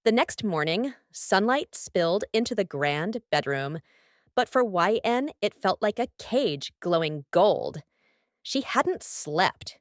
The next morning, sunlight spilled into the grand bedroom, but for YN, it felt like a cage glowing gold. She hadn't slept.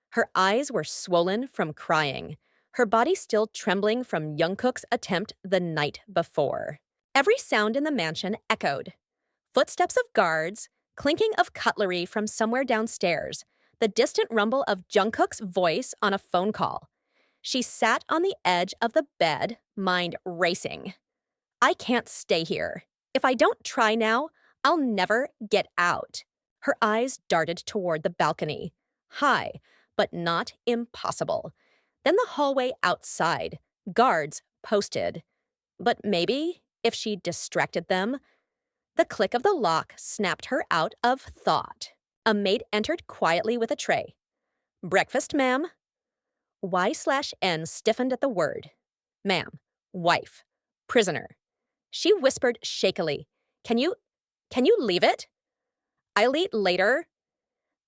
Her eyes were swollen from crying, her body still trembling from Jungkook's attempt the night before. Every sound in the mansion echoed. Footsteps of guards, clinking of cutlery from somewhere downstairs, the distant rumble of Jungkook's voice on a phone call. She sat on the edge of the bed, mind racing. I can't stay here. If I don't try now, I'll never get out. Her eyes darted toward the balcony. High, but not impossible. Then the hallway outside. Guards posted. But maybe, if she distracted them. The click of the lock snapped her out of thought. A maid entered quietly with a tray. "Breakfast, ma'am?" Y/N stiffened at the word. "Ma'am, wife, prisoner." She whispered shakily, Can you leave it?" "I'll eat later."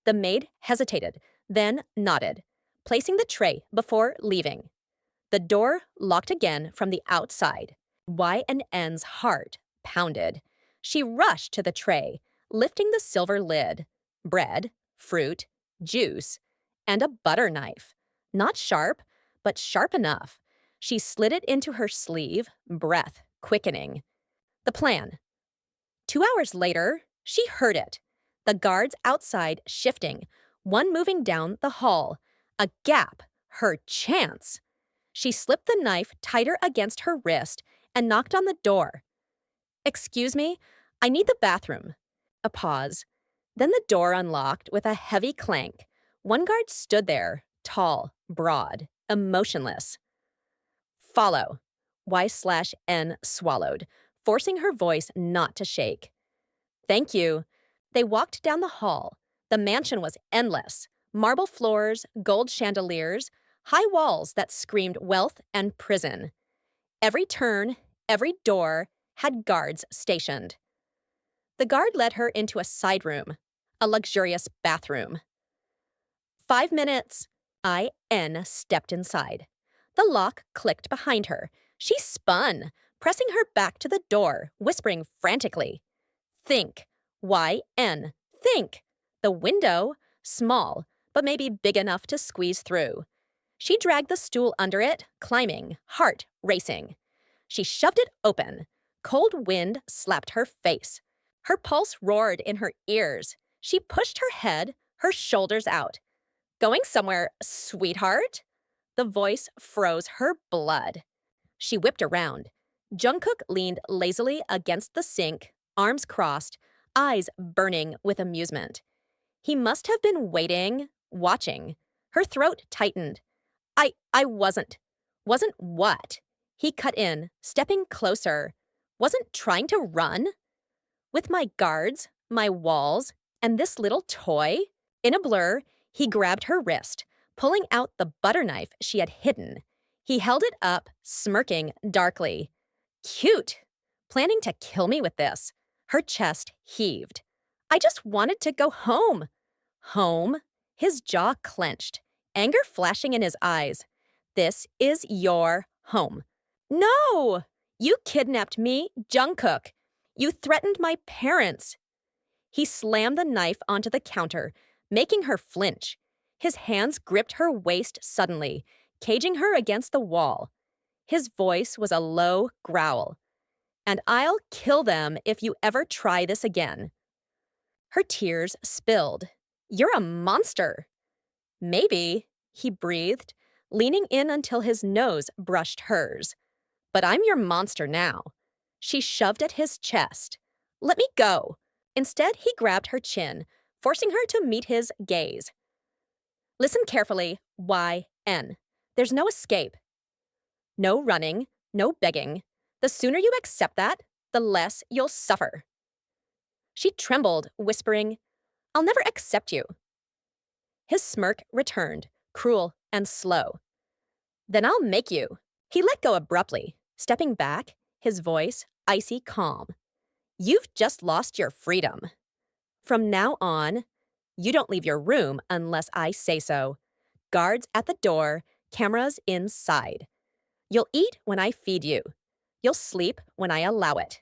The maid hesitated, then nodded, placing the tray before leaving. The door locked again from the outside. Y/N's heart pounded. She rushed to the tray, lifting the silver lid. Bread, fruit, juice, and a butter knife. Not sharp, but sharp enough. She slid it into her sleeve, breath quickening. The plan. 2 hours later, she heard it. The guards outside shifting, one moving down the hall. A gap, her chance. She slipped the knife tighter against her wrist and knocked on the door. "Excuse me, I need the bathroom." A pause. Then the door unlocked with a heavy clank. One guard stood there, tall, broad, emotionless. "Follow." Y/N swallowed, forcing her voice not to shake. "Thank you." They walked down the hall. The mansion was endless. Marble floors, gold chandeliers, high walls that screamed wealth and prison. Every turn, every door had guards stationed. The guard led her into a side room, a luxurious bathroom. 5 minutes. IN stepped inside. The lock clicked behind her. She spun, pressing her back to the door, whispering frantically. Think. YN. Think. The window, small, but maybe big enough to squeeze through. She dragged the stool under it, climbing, heart racing. She shoved it open. Cold wind slapped her face. Her pulse roared in her ears. She pushed her head, her shoulders out. "Going somewhere, sweetheart?" The voice froze her blood. She whipped around. Jungkook leaned lazily against the sink, arms crossed, eyes burning with amusement. He must have been waiting, watching. Her throat tightened. I wasn't. Wasn't what? He cut in, stepping closer. Wasn't trying to run? With my guards, my walls, and this little toy? In a blur, he grabbed her wrist, pulling out the butter knife she had hidden. He held it up, smirking darkly. Cute! Planning to kill me with this. Her chest heaved. I just wanted to go home. Home? His jaw clenched, anger flashing in his eyes. This is your home. No! You kidnapped me, Jungkook. You threatened my parents. He slammed the knife onto the counter, making her flinch. His hands gripped her waist suddenly, caging her against the wall. His voice was a low growl. "And I'll kill them if you ever try this again." Her tears spilled. "You're a monster." "Maybe," he breathed, leaning in until his nose brushed hers. "But I'm your monster now." She shoved at his chest. "Let me go." Instead, he grabbed her chin, forcing her to meet his gaze. "Listen carefully, YN. There's no escape. No running, no begging. The sooner you accept that, the less you'll suffer." She trembled, whispering, "I'll never accept you." His smirk returned, cruel and slow. "Then I'll make you." He let go abruptly, stepping back, his voice icy calm. "You've just lost your freedom. From now on, you don't leave your room unless I say so. Guards at the door, cameras inside." You'll eat when I feed you. You'll sleep when I allow it.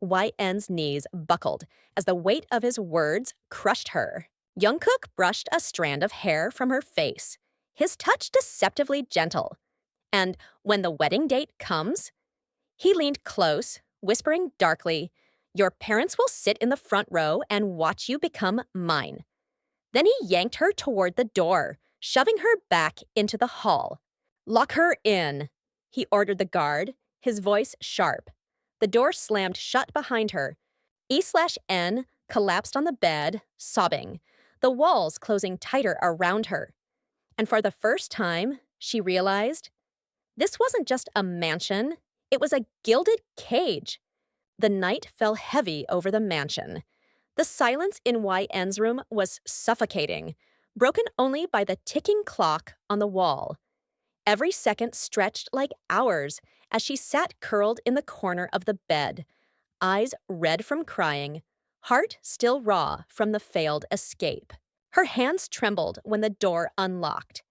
YN's knees buckled as the weight of his words crushed her. Jungkook brushed a strand of hair from her face, his touch deceptively gentle. And when the wedding date comes, he leaned close, whispering darkly, "Your parents will sit in the front row and watch you become mine." Then he yanked her toward the door, shoving her back into the hall. "Lock her in," he ordered the guard, his voice sharp. The door slammed shut behind her. E/N collapsed on the bed, sobbing, the walls closing tighter around her. And for the first time, she realized this wasn't just a mansion, it was a gilded cage. The night fell heavy over the mansion. The silence in YN's room was suffocating, broken only by the ticking clock on the wall. Every second stretched like hours as she sat curled in the corner of the bed, eyes red from crying, heart still raw from the failed escape. Her hands trembled when the door unlocked.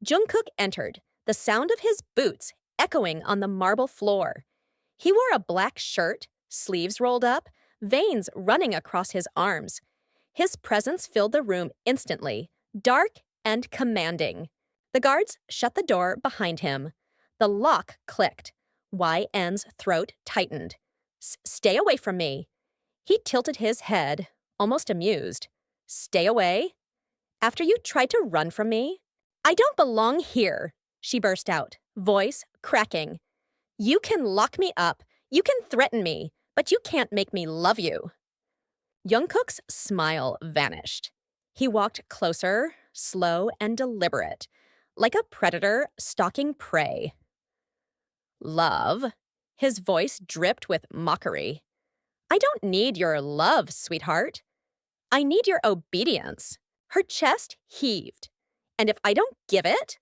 Jungkook entered, the sound of his boots echoing on the marble floor. He wore a black shirt, sleeves rolled up, veins running across his arms. His presence filled the room instantly, dark and commanding. The guards shut the door behind him. The lock clicked. YN's throat tightened. "Stay away from me." He tilted his head, almost amused. "Stay away? After you tried to run from me? I don't belong here," she burst out, voice cracking. "You can lock me up, you can threaten me, but you can't make me love you." Jungkook's smile vanished. He walked closer, slow and deliberate, like a predator stalking prey. "Love?" His voice dripped with mockery. "I don't need your love, sweetheart. I need your obedience." Her chest heaved. "And if I don't give it?"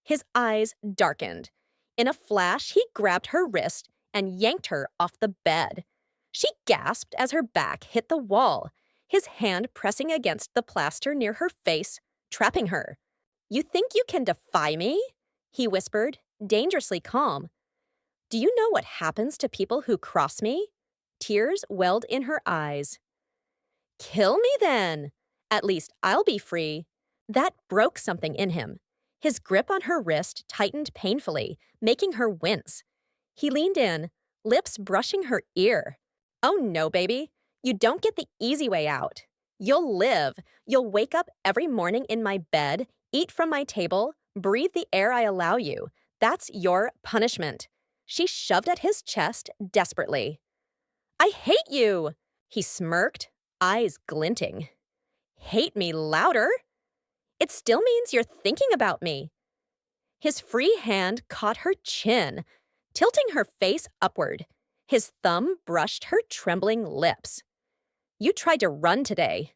His eyes darkened. In a flash, he grabbed her wrist and yanked her off the bed. She gasped as her back hit the wall, his hand pressing against the plaster near her face, trapping her. "You think you can defy me?" he whispered, dangerously calm. "Do you know what happens to people who cross me?" Tears welled in her eyes. "Kill me then. At least I'll be free." That broke something in him. His grip on her wrist tightened painfully, making her wince. He leaned in, lips brushing her ear. "Oh no, baby. You don't get the easy way out. You'll live. You'll wake up every morning in my bed, eat from my table, breathe the air I allow you. That's your punishment." She shoved at his chest desperately. "I hate you!" He smirked, eyes glinting. "Hate me louder? It still means you're thinking about me." His free hand caught her chin, tilting her face upward. His thumb brushed her trembling lips. "You tried to run today.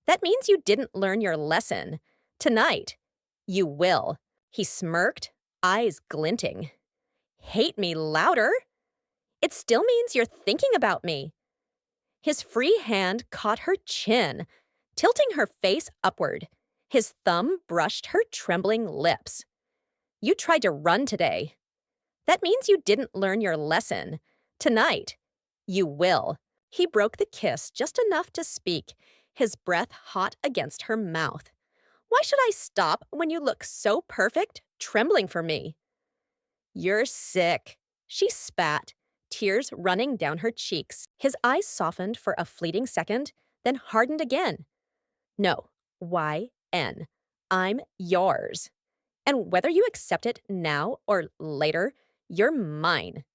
That means you didn't learn your lesson. Tonight, you will." He smirked, eyes glinting. "Hate me louder? It still means you're thinking about me." His free hand caught her chin, tilting her face upward. His thumb brushed her trembling lips. "You tried to run today. That means you didn't learn your lesson. Tonight, you will." He broke the kiss just enough to speak, his breath hot against her mouth. "Why should I stop when you look so perfect, trembling for me?" "You're sick," she spat, tears running down her cheeks. His eyes softened for a fleeting second, then hardened again. "No, YN. I'm yours. And whether you accept it now or later, you're mine."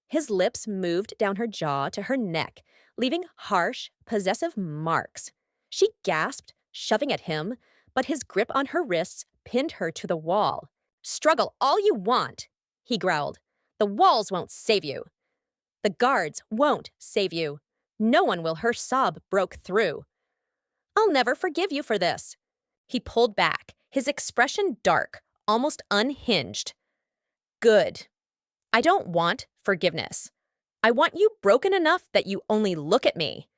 His lips moved down her jaw to her neck, leaving harsh, possessive marks. She gasped, shoving at him, but his grip on her wrists pinned her to the wall. "Struggle all you want," he growled. "The walls won't save you. The guards won't save you. No one will." Her sob broke through. "I'll never forgive you for this." He pulled back, his expression dark, almost unhinged. "Good. I don't want forgiveness. I want you broken enough that you only look at me."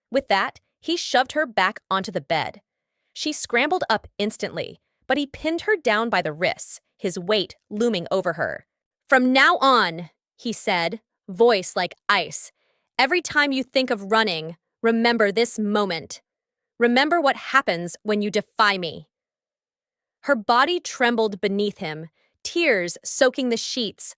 With that, he shoved her back onto the bed. She scrambled up instantly, but he pinned her down by the wrists, his weight looming over her. From now on, he said, voice like ice. Every time you think of running, remember this moment. Remember what happens when you defy me. Her body trembled beneath him, tears soaking the sheets.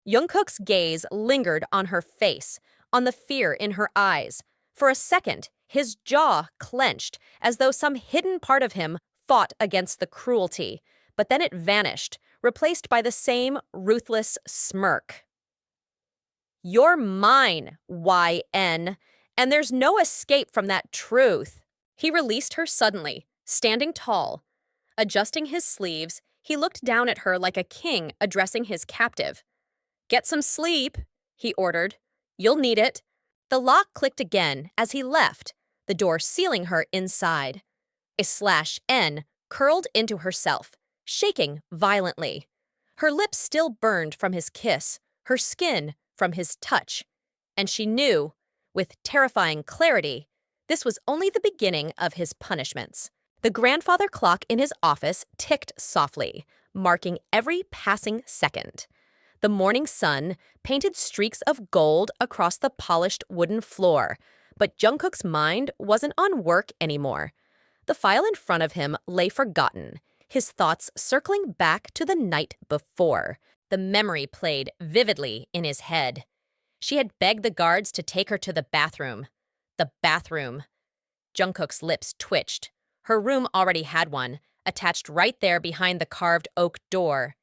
Jungkook's gaze lingered on her face, on the fear in her eyes. For a second, his jaw clenched, as though some hidden part of him fought against the cruelty. But then it vanished, replaced by the same ruthless smirk. You're mine, YN, and there's no escape from that truth. He released her suddenly, standing tall. Adjusting his sleeves, he looked down at her like a king addressing his captive. Get some sleep, he ordered. You'll need it. The lock clicked again as he left, the door sealing her inside. /N curled into herself, shaking violently. Her lips still burned from his kiss, her skin from his touch. And she knew, with terrifying clarity, this was only the beginning of his punishments. The grandfather clock in his office ticked softly, marking every passing second. The morning sun painted streaks of gold across the polished wooden floor, but Jungkook's mind wasn't on work anymore. The file in front of him lay forgotten, his thoughts circling back to the night before. The memory played vividly in his head. She had begged the guards to take her to the bathroom. The bathroom. Jungkook's lips twitched. Her room already had one, attached right there behind the carved oak door.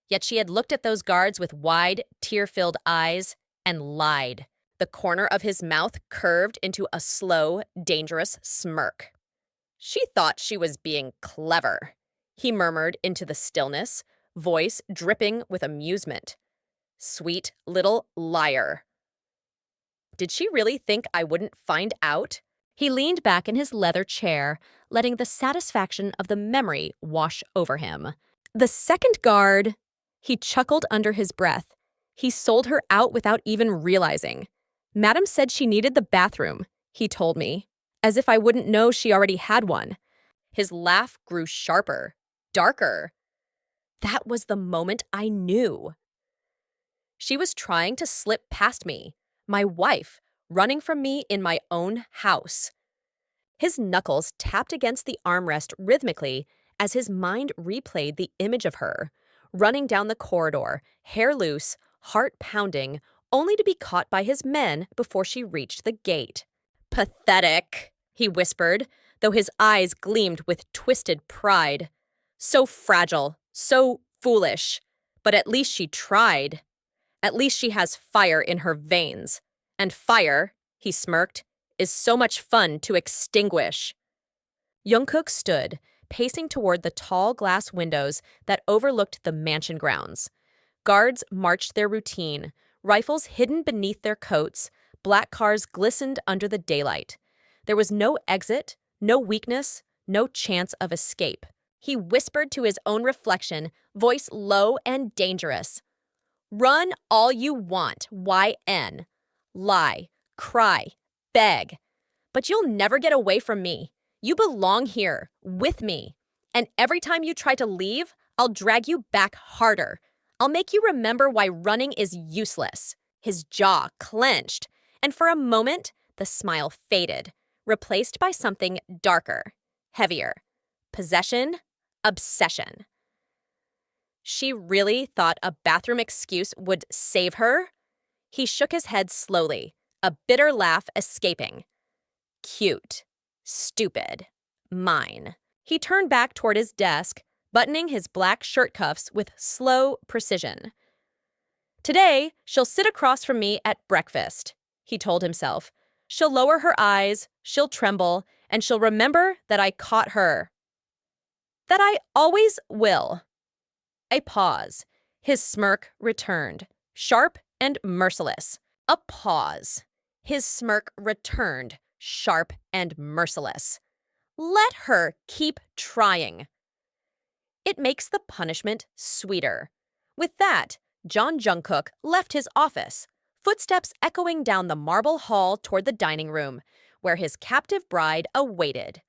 Yet she had looked at those guards with wide, tear-filled eyes and lied. The corner of his mouth curved into a slow, dangerous smirk. She thought she was being clever, he murmured into the stillness, voice dripping with amusement. Sweet little liar. Did she really think I wouldn't find out? He leaned back in his leather chair, letting the satisfaction of the memory wash over him. The second guard, he chuckled under his breath. He sold her out without even realizing. Madam said she needed the bathroom, he told me, as if I wouldn't know she already had one. His laugh grew sharper, darker. That was the moment I knew. She was trying to slip past me, my wife, running from me in my own house. His knuckles tapped against the armrest rhythmically as his mind replayed the image of her, running down the corridor, hair loose, heart pounding, only to be caught by his men before she reached the gate. Pathetic, he whispered, though his eyes gleamed with twisted pride. So fragile, so foolish, but at least she tried. At least she has fire in her veins. And fire, he smirked, is so much fun to extinguish. Jungkook stood, pacing toward the tall glass windows that overlooked the mansion grounds. Guards marched their routine, rifles hidden beneath their coats, black cars glistened under the daylight. There was no exit, no weakness, no chance of escape. He whispered to his own reflection, voice low and dangerous. Run all you want, YN. Lie, cry, beg. But you'll never get away from me. You belong here, with me. And every time you try to leave, I'll drag you back harder. I'll make you remember why running is useless. His jaw clenched, and for a moment, the smile faded, replaced by something darker, heavier. Possession, obsession. She really thought a bathroom excuse would save her? He shook his head slowly, a bitter laugh escaping. Cute. Stupid. Mine. He turned back toward his desk, buttoning his black shirt cuffs with slow precision. Today, she'll sit across from me at breakfast, he told himself. She'll lower her eyes, she'll tremble, and she'll remember that I caught her. That I always will. A pause. His smirk returned, sharp and merciless. A pause. His smirk returned, sharp and merciless. Let her keep trying. It makes the punishment sweeter. With that, Jeon Jungkook left his office, footsteps echoing down the marble hall toward the dining room, where his captive bride awaited.